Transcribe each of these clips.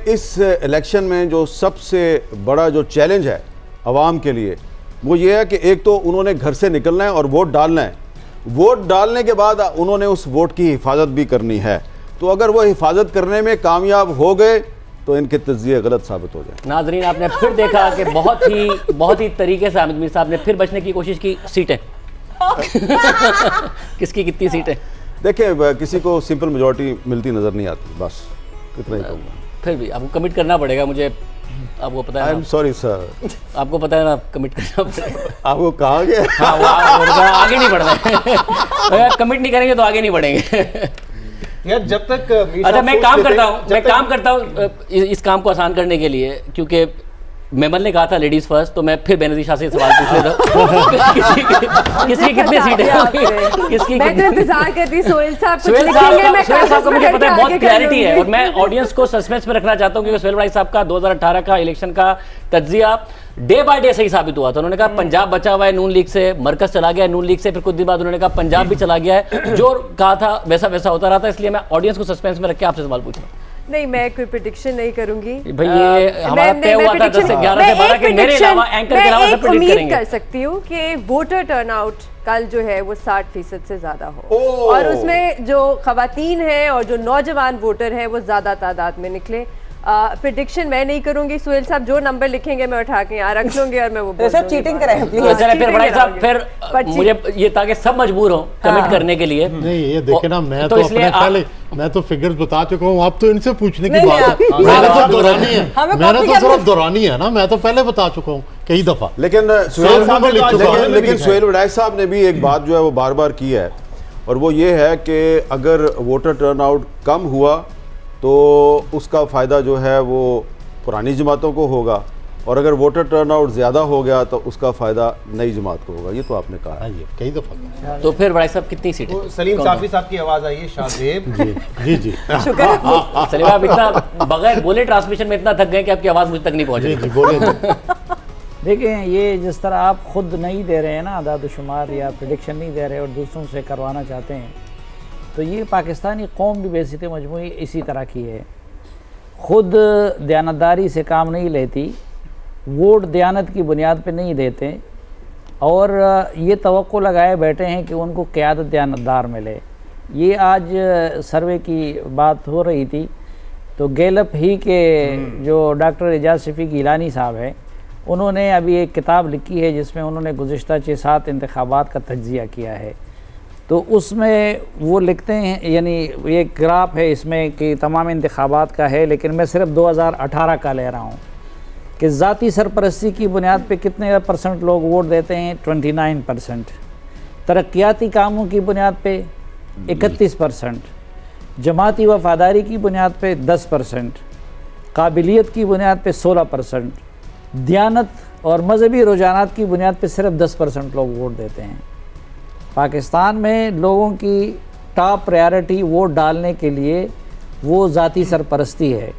इस इलेक्शन में जो सबसे बड़ा जो चैलेंज है आवाम के लिए वो ये है कि एक तो उन्होंने घर से निकलना है और वोट डालना है। वोट डालने के बाद उन्होंने उस वोट की हिफाजत भी करनी है। तो अगर वो हिफाजत करने में कामयाब हो गए तो इनके तज्जिए गलत साबित हो जाए। नाजरीन, आपने फिर देखा कि बहुत ही तरीके से हामिद मीर साहब ने फिर बचने की कोशिश की। सीटें किसकी कितनी सीटें? देखिए, किसी को सिंपल मेजॉरिटी मिलती नज़र नहीं आती, बस इतना ही कहूँगा। फिर भी आपको कमिट करना पड़ेगा, मुझे आपको पता है। आई एम सॉरी सर, आपको पता है ना, कमिट करना पड़ेगा। आपको कहा गया। हाँ, आगे नहीं बढ़ना है। कमिट नहीं करेंगे तो आगे नहीं बढ़ेंगे यार। जब तक अच्छा, मैं काम करता हूँ इस काम को आसान करने के लिए, क्योंकि मेमल ने कहा था लेडीज फर्स्ट, तो मैं फिर बेनजीर शाह से सवाल पूछ लेता हूँ। किसकी कितनी सीटें? किसकी मैं तो इंतजार कर रही सोहेल साहब को मुझे पता है बहुत क्लैरिटी है, और मैं ऑडियंस को सस्पेंस में रखना चाहता हूँ, क्योंकि सोहेल भाई साहब का 2018 का इलेक्शन का तज्जिया डे बाय डे सही साबित हुआ था। उन्होंने कहा पंजाब बचा हुआ है नून लीग से, मरकज चला गया है नून लीग से, फिर कुछ दिन बाद उन्होंने कहा पंजाब भी चला गया है। जो कहा था वैसा वैसा होता रहा था। इसलिए मैं ऑडियंस को सस्पेंस में रख के आपसे सवाल पूछ रहा हूँ। नहीं, मैं कोई प्रेडिक्शन नहीं करूंगी भाई। ये हमारा तय हुआ था 10 से 11 से 12 के मेरे अलावा एंकर के अलावा सब प्रेडिक्ट करेंगे। कर सकती हूँ कि वोटर टर्नआउट कल जो है वो 60% से ज्यादा हो, और उसमें जो खवातीन हैं और जो नौजवान वोटर हैं वो ज्यादा तादाद में निकले। प्रेडिक्शन मैं नहीं करूंगी। सोहेल साहब जो नंबर लिखेंगे मैं उठा के यहाँ रख लूंगी और मैं वो सब चीटिंग कराएं प्लीज। फिर बड़ाई साहब, फिर मुझे ये ताकि सब मजबूर हो कमिट करने के लिए। नहीं, ये देखे ना, मैं तो अपने पहले मैं तो फिगर्स बता चुका हूँ। आप तो इनसे पूछने की बात है, मैंने तो दोहरानी है, मैंने तो सिर्फ दोहरानी है ना, मैं तो पहले बता चुका हूँ कई दफा। लेकिन सोहेल वड़ाई साहब ने भी एक बात जो है वो बार बार की है, और वो ये है कि अगर वोटर टर्नआउट कम हुआ तो उसका फ़ायदा जो है वो पुरानी जमातों को होगा, और अगर वोटर टर्नआउट ज़्यादा हो गया तो उसका फ़ायदा नई जमात को होगा। ये तो आपने कहा है कई दफ़ा। तो फिर बड़ाई साहब कितनी सीटें? सलीम साफी साहब की आवाज़ आई है। शाहजेब जी सलीम आप इतना बगैर बोले ट्रांसमिशन में इतना थक गए कि आपकी आवाज़ मुझ तक नहीं पहुँच रही। बोले। देखें, ये जिस तरह आप खुद नहीं दे रहे हैं ना आदाद-ओ-शुमार या प्रेडिक्शन नहीं दे रहे और दूसरों से करवाना चाहते हैं, तो ये पाकिस्तानी कौम भी बेसित मजमूई इसी तरह की है। ख़ुद दयानतदारी से काम नहीं लेती, वोट दयानत की बुनियाद पे नहीं देते, और ये तवक्को लगाए बैठे हैं कि उनको क़यादत दयानतदार मिले। ये आज सर्वे की बात हो रही थी, तो गैलप ही के जो डॉक्टर एजाज शफीक गिलानी साहब है, उन्होंने अभी एक किताब लिखी है जिसमें उन्होंने गुज़िश्ता 6-7 इंतखाबात का तज्ज़िया किया है। तो उसमें वो लिखते हैं, यानी एक ग्राफ है इसमें कि तमाम इंतखाबात का है, लेकिन मैं सिर्फ 2018 का ले रहा हूँ कि ज़ाती सरपरस्ती की बुनियाद पे कितने % लोग वोट देते हैं? 29%। तरक्याती कामों की बुनियाद पे 31%, जमाती वफादारी की बुनियाद पे 10%, काबिलियत की बुनियाद पे 16%, दियानत और मजहबी रुझानात की बुनियाद पे सिर्फ 10% लोग वोट देते हैं। पाकिस्तान में लोगों की टॉप प्रायोरिटी वोट डालने के लिए वो ज़ाती सरपरस्ती है,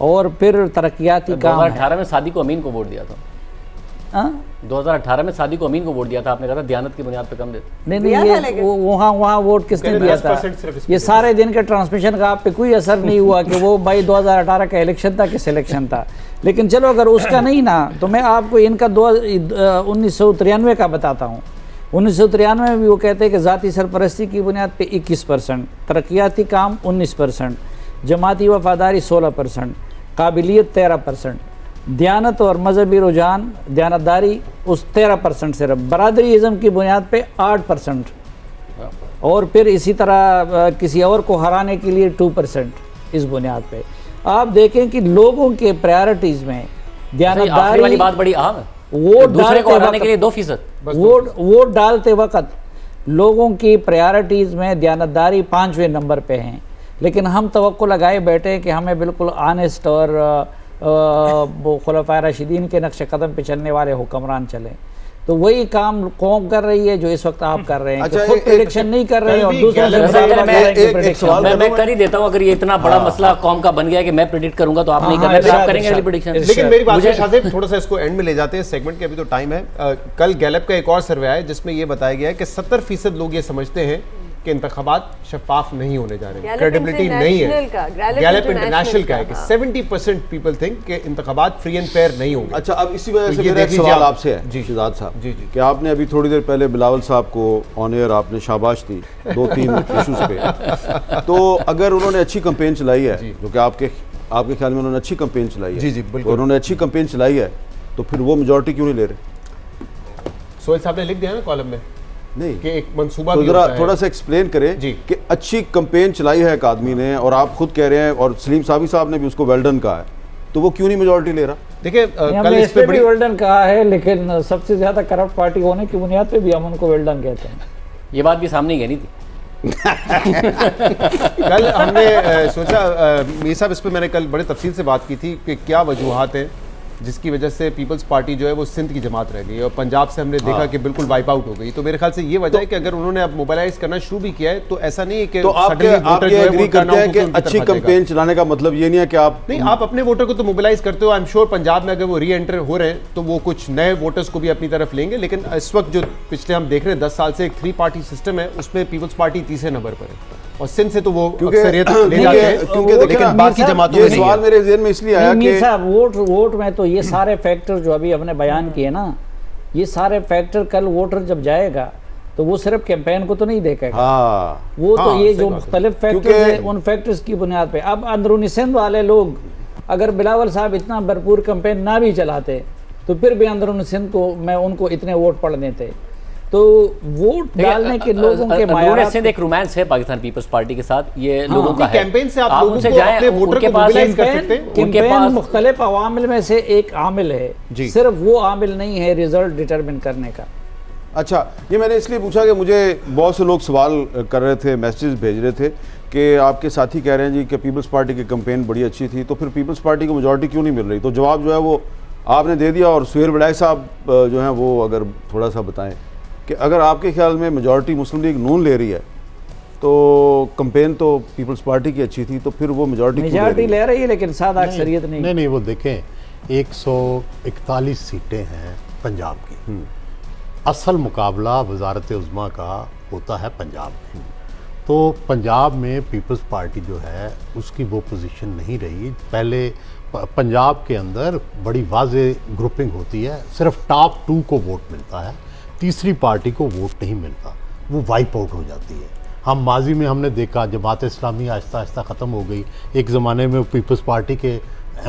और फिर तरक्याती काम है। 2018 में सादिक अमीन को वोट दिया था। 2018 में सादिक अमीन को वोट दिया था, आपने कहा था दियानत की बुनियाद पे कम देते। नहीं, ये वहाँ वोट किसने दिया था? ये सारे दिन के ट्रांसमिशन का आप पे कोई असर नहीं हुआ कि वो भाई 2018 का इलेक्शन था कि सिलेक्शन था। लेकिन चलो, अगर उसका नहीं ना, तो मैं आपको इनका 1993 का बताता हूँ। 1993 में भी वो कहते हैं कि ज़ाती सरपरस्ती की बुनियाद पे 21%, तरक्याती काम 19%, जमाती वफादारी 16%, काबिलियत 13%, दियानत और मजहबी रुझान दयानतदारी उस 13% सिर्फ, बरादरीज़म की बुनियाद पे 8%, और फिर इसी तरह किसी और को हराने के लिए 2% इस बुनियाद पे। आप देखें कि लोगों के प्रायोरिटीज़ में दयानतदारी वाली बात बड़ी अहम है। वोट दूसरे को हराने के लिए 2%, वोट डालते वक्त लोगों की प्रायोरिटीज़ में दयानतदारी 5वें नंबर पे हैं। लेकिन हम तवक्को लगाए बैठे हैं कि हमें बिल्कुल ऑनेस्ट और वो खुलफाए राशिदीन के नक्श कदम पे चलने वाले हुक्मरान चलें। तो वही काम कौम कर रही है जो इस वक्त आप कर रहे हैं। अच्छा, खुद प्रेडिक्शन नहीं कर रहे हैं और दूसरों से मैं कर ही देता हूं। अगर ये इतना बड़ा मसला कौम का बन गया कि मैं प्रेडिक्ट करूंगा तो आप नहीं कर रहे, आप करेंगे अगली प्रेडिक्शन। लेकिन मेरी बात शाहजेब, थोड़ा सा इसको एंड में ले जाते हैं सेगमेंट के, अभी तो टाइम है। कल गैलप का एक और सर्वे आया जिसमें ये बताया गया है कि 70% लोग ये समझते हैं कि इंतखाबात शफाफ नहीं होने जा रहे, Gallup क्रेडिबिलिटी नहीं है। International का, Gallup गैलप International इंटरनेशनल का है का, कि हाँ। 70% पीपल थिंक कि इंतखाबात फ्री एंड फेयर नहीं होंगे। अच्छा, अब इसी वजह तो से ये मेरा एक देख लीजिए सवाल आप। आपसे है जी। शहजाद साहब जी, जी। कि आपने अभी थोड़ी देर पहले बिलावल साहब को ऑन एयर आपने शाबाश दी 2-3 इश्यूज पे, तो अगर उन्होंने अच्छी कंपेन चलाई है, जो कि आपके ख्याल में उन्होंने अच्छी कंपेन चलाई है, जी, जी, बिल्कुल। तो उन्होंने अच्छी कंपेन चलाई है, तो फिर वो मेजॉरिटी क्यों नहीं ले रहे? सोहेल साहब ने लिख दिया ना कॉलम में नहीं, कि एक मंसूबा तो भी जरा होता है। थोड़ा सा एक्सप्लेन करें जी। कि अच्छी कंपेन चलाई है एक आदमी ने, और आप खुद कह रहे हैं और सलीम साहबी साहब ने भी उसको वेल्डन कहा है, तो वो क्यों नहीं मेजॉरिटी ले रहा? देखिए कल हमने इस इस पे पे बड़ी भी वेल्डन कहा है, लेकिन सबसे ज्यादा करप्ट पार्टी होने की बुनियाद पे भी हम उनको वेल्डन कहते हैं। ये बात भी सामने ही कहनी थी। कल हमने सोचा मीर साहब इस पे मैंने कल बड़े तफसील से बात की थी कि क्या वजूहात हैं जिसकी वजह से पीपल्स पार्टी जो है वो सिंध की जमात रह गई और पंजाब से हमने देखा कि बिल्कुल वाइप आउट हो गई। तो मेरे ख्याल से ये वजह है कि अगर उन्होंने अब मोबिलाइज करना शुरू भी किया है तो ऐसा नहीं है कि तो आप suddenly आप voter ये जो है वो एग्री turn करते out हैं कि होकर उनकी अच्छी तरफ आ जाएगा। कंपेन चलाने का मतलब ये नहीं है कि आप नहीं, आप अपने वोटर को तो मोबिलाइज करते हो। आई एम श्योर पंजाब में अगर वो री एंटर हो रहे हैं तो वो कुछ नए वोटर्स को भी अपनी तरफ लेंगे, लेकिन इस वक्त जो पिछले हम देख रहे हैं 10 साल से एक 3 पार्टी सिस्टम है, उसमें पीपल्स पार्टी तीसरे नंबर पर है और सिंध से तो वो अक्सरियत ले जाते हैं, क्योंकि देखिए लेकिन ना, बाकी जमातों ये में नहीं सवाल है। मेरे ज़हन में इसलिए आया मीर कि साहब वोट में तो ये सारे फैक्टर जो अभी हमने बयान किए ना, ये सारे फैक्टर कल वोटर जब जाएगा तो वो सिर्फ कैंपेन को तो नहीं देखेगा, हाँ, वो तो हाँ, ये सही जो बात है। मुख्तलिफ फैक्टर्स क्योंकि- हैं उन फैक्टर्स की बुनियाद पे अब अंदरूनी सिंध वाले लोग अगर बिलावल साहब इतना भरपूर कैंपेन ना भी चलाते तो फिर भी अंदरूनी सिंध को मैं उनको इतने वोट पड़ देते। तो वोट डालने के लोगों के अंदरूनी मायारात सिंध एक रोमांस है पाकिस्तान पीपल्स पार्टी के साथ, ये लोगों का है। कैंपेन से आप लोगों उनसे को जाएं, अपने वोटर उनके को पास mobilize कर सकते हैं। उनके कैंपेन पास मुख्तलिफ अवामिल में से एक आमिल है, जी। सिर्फ वो आमिल नहीं है रिजल्ट डिटरमिन करने का। अच्छा, ये मैंने इसलिए पूछा कि मुझे बहुत से लोग सवाल कर रहे थे, मैसेजेस भेज रहे थे कि आपके साथी कह रहे हैं जी कि पीपल्स पार्टी की कैंपेन बड़ी अच्छी थी, तो फिर पीपल्स पार्टी को मेजॉरिटी क्यों नहीं मिल रही? तो जवाब जो है वो आपने दे दिया। और सुहेल वड़ाई साहब जो हैं वो अगर थोड़ा सा बताएं कि अगर आपके ख्याल में मेजॉरिटी मुस्लिम लीग नून ले रही है तो कैंपेन तो पीपल्स पार्टी की अच्छी थी, तो फिर वो मेजॉरिटी ले रही है लेकिन सादा अक्सरियत नहीं। नहीं, वो देखें 141 सीटें हैं पंजाब की, असल मुकाबला वजारत उज़्मा का होता है पंजाब में। तो पंजाब में पीपल्स पार्टी जो है उसकी वो पोजीशन नहीं रही। पहले पंजाब के अंदर बड़ी वाज़े ग्रुपिंग होती है, सिर्फ टॉप 2 को वोट मिलता है, तीसरी पार्टी को वोट नहीं मिलता, वो वाइप आउट हो जाती है। हम माजी में हमने देखा जमात इस्लामी आहिस्ता आहिस्ता ख़त्म हो गई। एक ज़माने में पीपल्स पार्टी के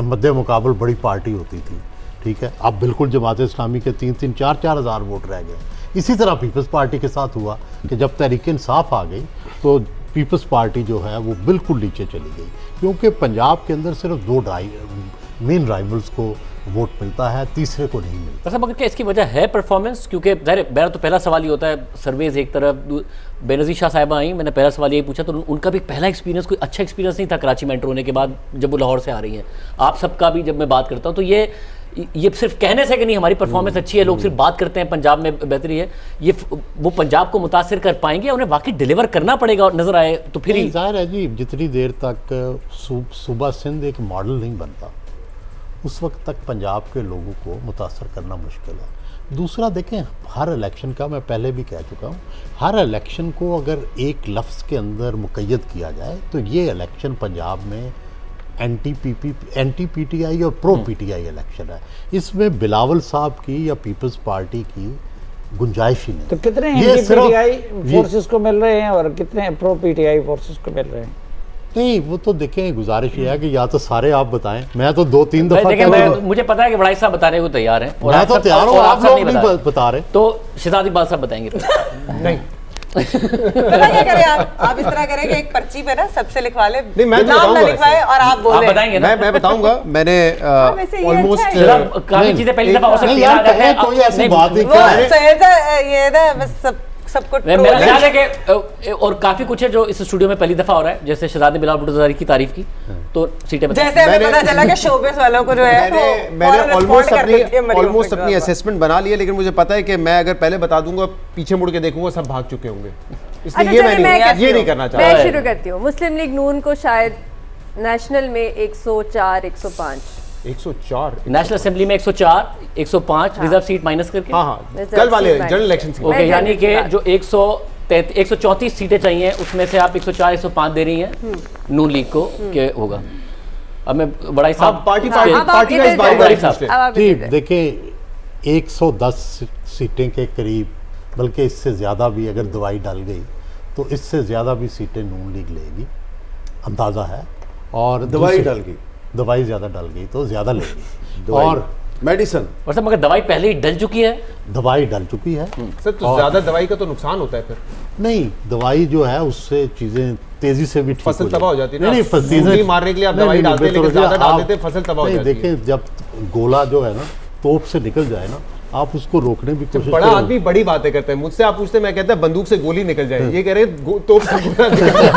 मद्दे मुकाबल बड़ी पार्टी होती थी, ठीक है। अब बिल्कुल जमात इस्लामी के 3-3, 4-4 हज़ार वोट रह गए। इसी तरह पीपल्स पार्टी के साथ हुआ कि जब तहरीक इंसाफ आ गई तो पीपल्स पार्टी जो है वो बिल्कुल नीचे चली गई, क्योंकि पंजाब के अंदर सिर्फ 2 मेन राइवल्स को वोट मिलता है, तीसरे को नहीं मिलता। ऐसा मगर क्या इसकी वजह है परफॉर्मेंस? क्योंकि मेरा तो पहला सवाल ये होता है, सर्वेज एक तरफ, बेनज़ीर शाह साहिबा आई, मैंने पहला सवाल यही पूछा, तो उनका भी पहला एक्सपीरियंस कोई अच्छा एक्सपीरियंस नहीं था कराची में एंटर होने के बाद जब वो लाहौर से आ रही हैं। आप सबका भी जब मैं बात करता हूँ तो ये सिर्फ कहने से कि नहीं हमारी परफॉर्मेंस अच्छी है, लोग सिर्फ बात करते हैं पंजाब में बेहतरी है, ये वो पंजाब को मुतासिर कर पाएंगे? उन्हें वाकई डिलीवर करना पड़ेगा और नजर आए तो फिर ही जाहिर है जी, जितनी देर तक सूबा सिंध एक मॉडल नहीं बनता उस वक्त तक पंजाब के लोगों को मुतासर करना मुश्किल है। दूसरा देखें, हर इलेक्शन का मैं पहले भी कह चुका हूँ, हर इलेक्शन को अगर एक लफ्ज़ के अंदर मुक़य्यद किया जाए तो ये इलेक्शन पंजाब में एंटी पीटीआई और प्रो पीटीआई इलेक्शन है। इसमें बिलावल साहब की या पीपल्स पार्टी की गुंजाइश ही नहीं। तो कितने एंटी पीटीआई फोर्सेस को मिल रहे हैं और कितने प्रो पीटीआई फोर्सेस को मिल रहे हैं? नहीं, वो तो देखें, गुजारिश ये है कि या तो सारे आप बताएं, मैं तो 2-3 दफा मुझे पता है कि वड़ाई साहब बताने को तैयार हैं और मैं तो तैयार हूँ, आप लोग नहीं बता रहे, तो शहजाद इकबाल साहब बताएंगे। नहीं पता क्या करें आप इस तरह करें कि एक पर्ची पे ना सबसे लिखवा ले, नहीं, मैं तो नाम ना बताऊंगा लिखवाए और आप बोले। आप बताएंगे ना? मैं बताऊंगा। मैंने वैसे ये ऑलमोस्ट अच्छा है। काफी चीजें पहली दफा हो सकती नहीं यार, है। कोई ऐसी बात नहीं वो क्या है। सहेजा ये ना बस सबको मेरा ख्याल है कि और काफी कुछ है जो इस स्टूडियो में पहली दफा हो रहा है, जैसे शहजाद ने बिलाल भुट्टो ज़हरी की तारीफ की, तो सीटें बताएं। जैसे हमें पता चला कि शोबिस वालों को जो है मैंने ऑलमोस्ट अपनी असेसमेंट बना ली है, लेकिन मुझे पता है कि मैं अगर पहले बता दूंगा पीछे मुड़ के देखूंगा सब भाग चुके होंगे, इसलिए ये नहीं करना चाहता। मैं शुरू करती हूँ। मुस्लिम लीग नून को शायद नेशनल में 104, 105 104 नेशनल असेंबली में 104, 105 रिजर्व सीट माइनस करके। हाँ, कल वाले जनरल इलेक्शन ओके, यानी कि जो 134 सीटें चाहिए, उसमें से आप 104 105 दे रही हैं नून लीग को के होगा। अब मैं बड़ा साहब पार्टी हाँ, अब आप पार्टी का इस इधर बारे में बड़ाई पूछ साहब। लें। अब आप जी इधर- देखिए 110 सीटें के करीब, बल्कि इससे ज़्यादा भी अगर दवाई डाल गई तो इससे ज़्यादा भी सीटें नून लीग लेगी, अंदाज़ा है। और दवाई दूसरी- डल गई, दवाई ज़्यादा डल गई तो ज़्यादा लेगी। दवाई, और मेडिसिन। और साहब मगर दवाई पहले ही डल चुकी है। दवाई डल चुकी है। सर तो ज्यादा दवाई का तो नुकसान होता है फिर, नहीं, दवाई जो है उससे चीज़ें तेजी से भी ठीक फसल तबाह हो जाती है ना। नहीं, आप सूंडी मारने के लिए आप दवाई डालते हैं, लेकिन ज़्यादा डाल देते हैं, फसल तबाह हो नहीं, जाती है। देखें जब गोला जो है ना तोप से निकल जाए ना, आप उसको रोकने की कोशिश बड़ा करें। आदमी बड़ी बातें करता है, मुझसे आप पूछते हैं, मैं कहता है बंदूक से गोली निकल जाए, ये कह रहे हैं तोप से गोला निकल जाए।